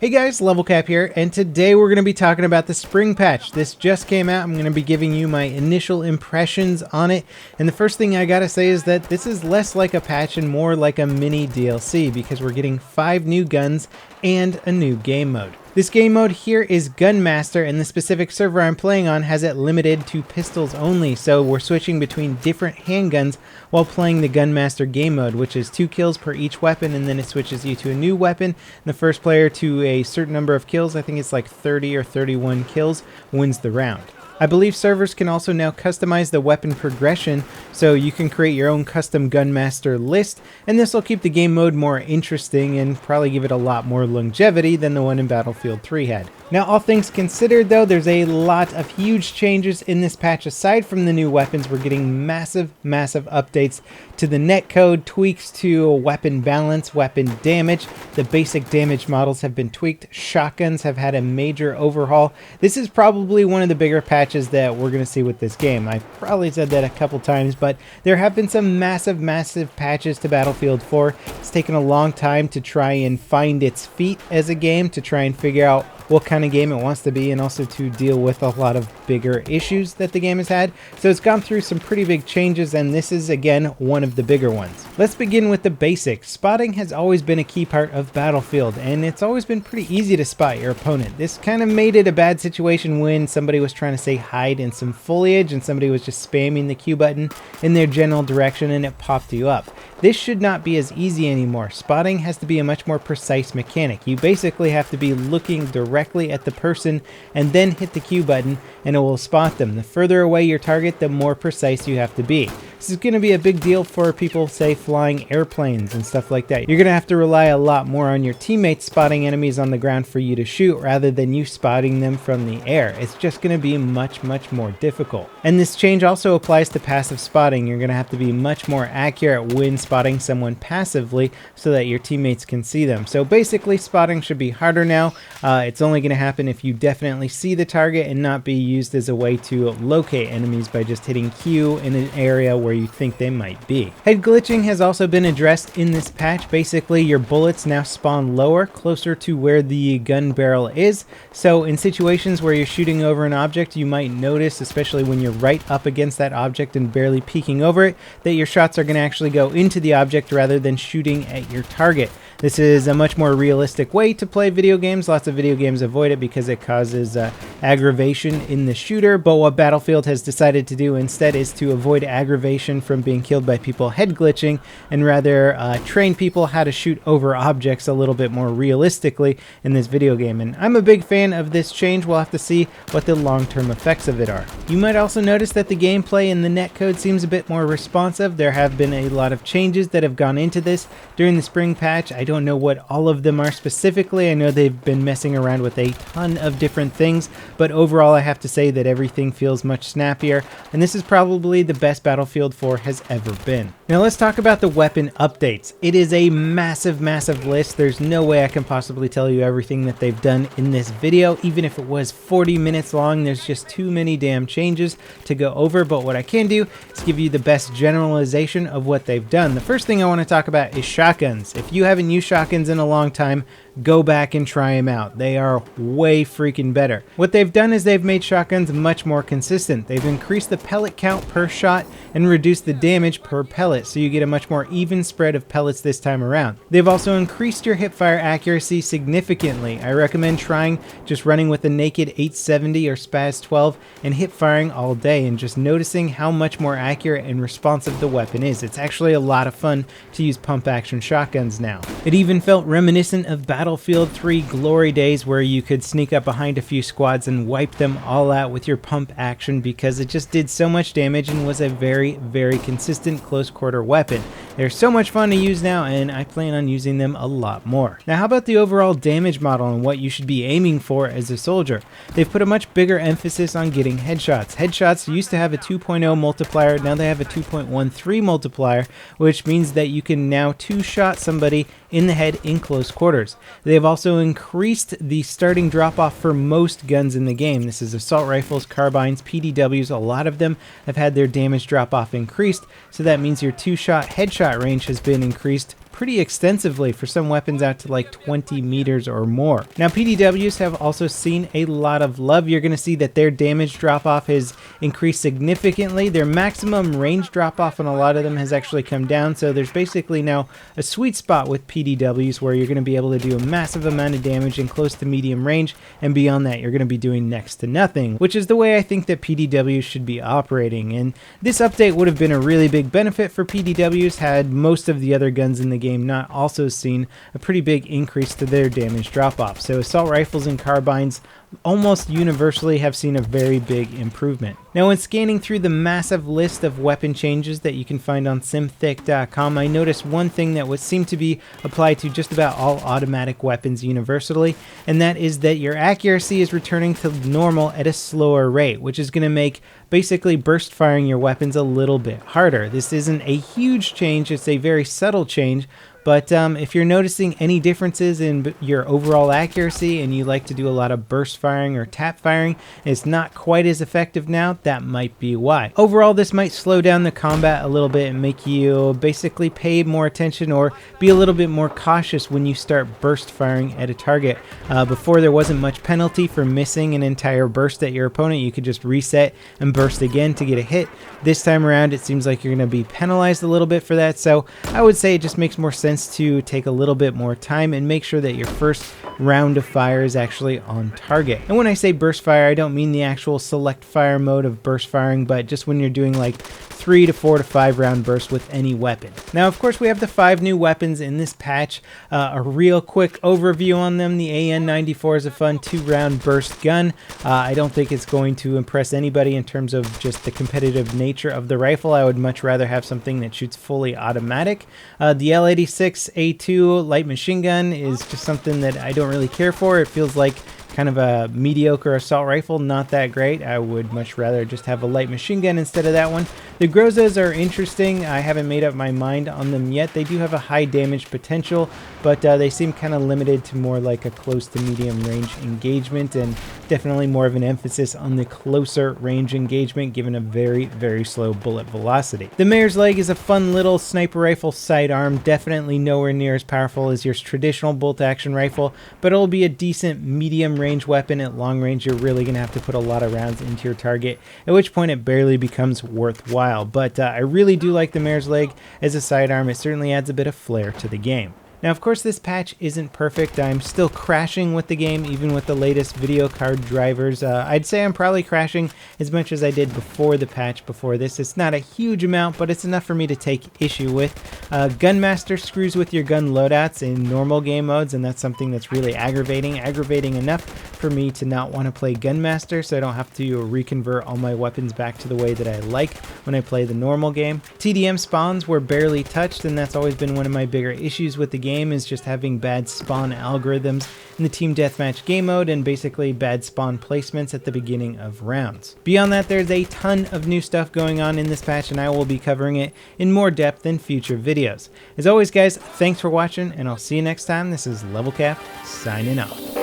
Hey guys, LevelCap here, and today we're going to be talking about the spring patch. This just came out. I'm going to be giving you my initial impressions on it, and the first thing I gotta say is that this is less like a patch and more like a mini DLC because we're getting 5 new guns and a new game mode. This game mode here is Gunmaster, and the specific server I'm playing on has it limited to pistols only, so we're switching between different handguns while playing the Gunmaster game mode, which is 2 kills per each weapon, and then it switches you to a new weapon. And the first player to a certain number of kills, I think it's like 30 or 31 kills, wins the round. I believe servers can also now customize the weapon progression, so you can create your own custom Gunmaster list, and this will keep the game mode more interesting and probably give it a lot more longevity than the one in Battlefield 3 had. Now, all things considered though, there's a lot of huge changes in this patch. Aside from the new weapons, we're getting massive updates to the netcode, tweaks to weapon balance, weapon damage. The basic damage models have been tweaked. Shotguns have had a major overhaul. This is probably one of the bigger patches that we're going to see with this game. I've probably said that a couple times, but there have been some massive patches to Battlefield 4. It's taken a long time to try and find its feet as a game, to try and figure out what kind of game it wants to be, and also to deal with a lot of bigger issues that the game has had. So it's gone through some pretty big changes, and this is again one of the bigger ones. Let's begin with the basics. Spotting has always been a key part of Battlefield, and it's always been pretty easy to spot your opponent. This kind of made it a bad situation when somebody was trying to say hide in some foliage and somebody was just spamming the Q button in their general direction and it popped you up. This should not be as easy anymore. Spotting has to be a much more precise mechanic. You basically have to be looking directly at the person and then hit the Q button and it will spot them. The further away your target, the more precise you have to be. This is going to be a big deal for people, say, flying airplanes and stuff like that. You're going to have to rely a lot more on your teammates spotting enemies on the ground for you to shoot rather than you spotting them from the air. It's just going to be much more difficult. And this change also applies to passive spotting. You're going to have to be much more accurate when spotting someone passively so that your teammates can see them. So basically, spotting should be harder now. It's only going to happen if you definitely see the target and not be used as a way to locate enemies by just hitting Q in an area where you think they might be. Head glitching has also been addressed in this patch. Basically, your bullets now spawn lower, closer to where the gun barrel is. So in situations where you're shooting over an object, you might notice, especially when you're right up against that object and barely peeking over it, that your shots are going to actually go into the object rather than shooting at your target. This is a much more realistic way to play video games. Lots of video games avoid it because it causes aggravation in the shooter, but what Battlefield has decided to do instead is to avoid aggravation from being killed by people head glitching and rather train people how to shoot over objects a little bit more realistically in this video game. And I'm a big fan of this change. We'll have to see what the long-term effects of it are. You might also notice that the gameplay in the netcode seems a bit more responsive. There have been a lot of changes that have gone into this during the spring patch. I don't know what all of them are specifically. I know they've been messing around with a ton of different things, but overall I have to say that everything feels much snappier, and this is probably the best Battlefield 4 has ever been. Now let's talk about the weapon updates. It is a massive list. There's no way I can possibly tell you everything that they've done in this video. Even if it was 40 minutes long, there's just too many damn changes to go over, but what I can do is give you the best generalization of what they've done. The first thing I want to talk about is shotguns. If you haven't used shotguns in a long time, go back and try them out. They are way freaking better. What they've done is they've made shotguns much more consistent. They've increased the pellet count per shot and reduced the damage per pellet, so you get a much more even spread of pellets this time around. They've also increased your hipfire accuracy significantly. I recommend trying just running with a naked 870 or Spaz 12 and hip firing all day and just noticing how much more accurate and responsive the weapon is. It's actually a lot of fun to use pump action shotguns now. It even felt reminiscent of Battlefield 3 glory days where you could sneak up behind a few squads and wipe them all out with your pump action because it just did so much damage and was a very consistent close quarter weapon. They're so much fun to use now, and I plan on using them a lot more. Now, how about the overall damage model and what you should be aiming for as a soldier? They've put a much bigger emphasis on getting headshots. Headshots used to have a 2.0 multiplier, now they have a 2.13 multiplier, which means that you can now two-shot somebody in the head in close quarters. They've also increased the starting drop-off for most guns in the game. This is assault rifles, carbines, PDWs. A lot of them have had their damage drop-off increased, so that means your two-shot headshot range has been increased pretty extensively for some weapons out to like 20 meters or more. Now PDWs have also seen a lot of love. You're going to see that their damage drop off has increased significantly. Their maximum range drop off on a lot of them has actually come down, so there's basically now a sweet spot with PDWs where you're going to be able to do a massive amount of damage in close to medium range, and beyond that you're going to be doing next to nothing, which is the way I think that PDWs should be operating. And this update would have been a really big benefit for PDWs had most of the other guns in the game not also seen a pretty big increase to their damage drop off. So assault rifles and carbines almost universally have seen a very big improvement. Now when scanning through the massive list of weapon changes that you can find on simthick.com, I noticed one thing that would seem to be applied to just about all automatic weapons universally, and that is that your accuracy is returning to normal at a slower rate, which is going to make basically burst firing your weapons a little bit harder. This isn't a huge change, it's a very subtle change, but if you're noticing any differences in your overall accuracy and you like to do a lot of burst firing or tap firing, and it's not quite as effective now, that might be why. Overall, this might slow down the combat a little bit and make you basically pay more attention or be a little bit more cautious when you start burst firing at a target. Before there wasn't much penalty for missing an entire burst at your opponent. You could just reset and burst again to get a hit. This time around, it seems like you're going to be penalized a little bit for that, so I would say it just makes more sense to take a little bit more time and make sure that your first round of fire is actually on target. And when I say burst fire, I don't mean the actual select fire mode of burst firing, but just when you're doing like 3 to 4 to 5 round bursts with any weapon. Now of course we have the 5 new weapons in this patch. A real quick overview on them. The AN-94 is a fun 2-round burst gun. I don't think it's going to impress anybody in terms of just the competitive nature of the rifle. I would much rather have something that shoots fully automatic. The L86A2 light machine gun is just something that I don't really care for. It feels like kind of a mediocre assault rifle, not that great. I would much rather just have a light machine gun instead of that one. The Grozas are interesting. I haven't made up my mind on them yet. They do have a high damage potential, but they seem kind of limited to more like a close to medium range engagement, and definitely more of an emphasis on the closer range engagement given a very, very slow bullet velocity. The Mare's Leg is a fun little sniper rifle sidearm, definitely nowhere near as powerful as your traditional bolt action rifle, but it'll be a decent medium range weapon. At long range you're really going to have to put a lot of rounds into your target, at which point it barely becomes worthwhile. But I really do like the Mare's Leg as a sidearm. It certainly adds a bit of flair to the game. Now, of course, this patch isn't perfect. I'm still crashing with the game, even with the latest video card drivers. I'd say I'm probably crashing as much as I did before the patch before this. It's not a huge amount, but it's enough for me to take issue with. Gunmaster screws with your gun loadouts in normal game modes, and that's something that's really aggravating enough for me to not want to play Gunmaster, so I don't have to reconvert all my weapons back to the way that I like when I play the normal game. TDM spawns were barely touched, and that's always been one of my bigger issues with the game, is just having bad spawn algorithms in the team deathmatch game mode and basically bad spawn placements at the beginning of rounds. Beyond that, there's a ton of new stuff going on in this patch, and I will be covering it in more depth in future videos. As always, guys, thanks for watching, and I'll see you next time. This is LevelCap signing off.